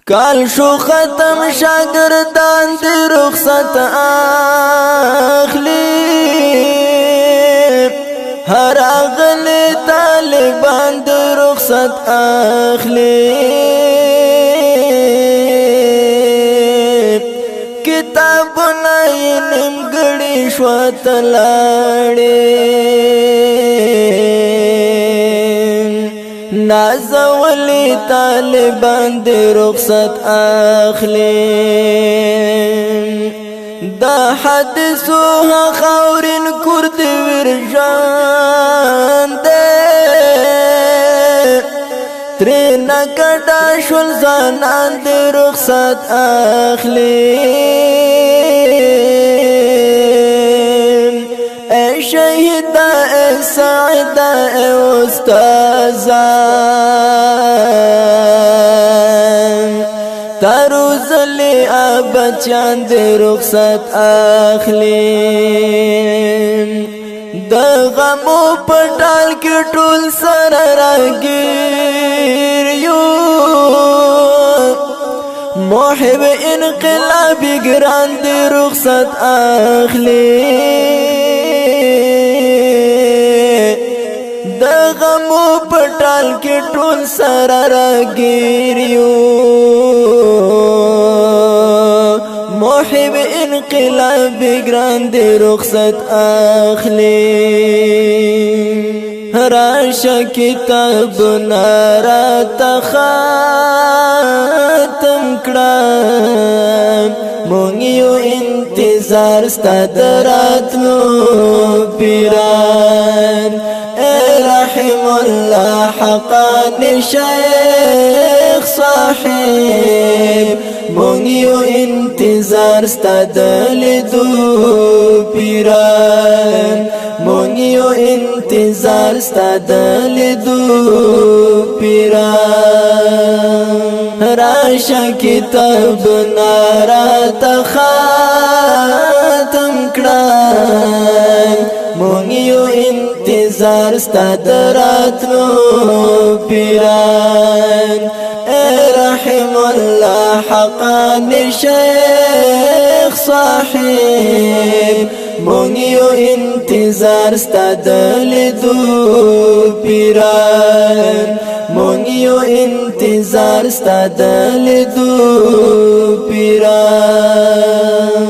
کال شو ختم شاگردان دی رخصت اخلی هر اغلی طالبان دی رخصت اخلی کتابونه یې نیمګړي شوه تلاړې نازولی طالبان دی رخصت اخلی دا حدیثو خاورین کرد ورژان دی ترینا کډا شول زانان دی رخصت اخلی اے شهیدا اے سعیدا اے استازان تروزلی بچان دی رخصت اخلی د غمو پټال کې ټول سره راګیر یو محب انقلابی ګران دی رخصت اخلی د غمو پټال کې ټول سره راګیر یو محب انقلاب ګران دی رخصت اخلی راشه کتاب نارا ختم کړه مونږ یو انتظار ستا دراتلو پیران رحم الله حقان شیخ صاحب مونږ یو انتظار ستا دلیدو پیران مونږ یو انتظار ستا دلیدو پیران راشه کتاب نارا ختم کړه مونږ یو انتظار ستا دراتلو پیران رحم الله حقان شیخ صاحب مونږ یو انتظار ستا دلیدو پیران مونږ یو انتظار ستا دلیدو پیران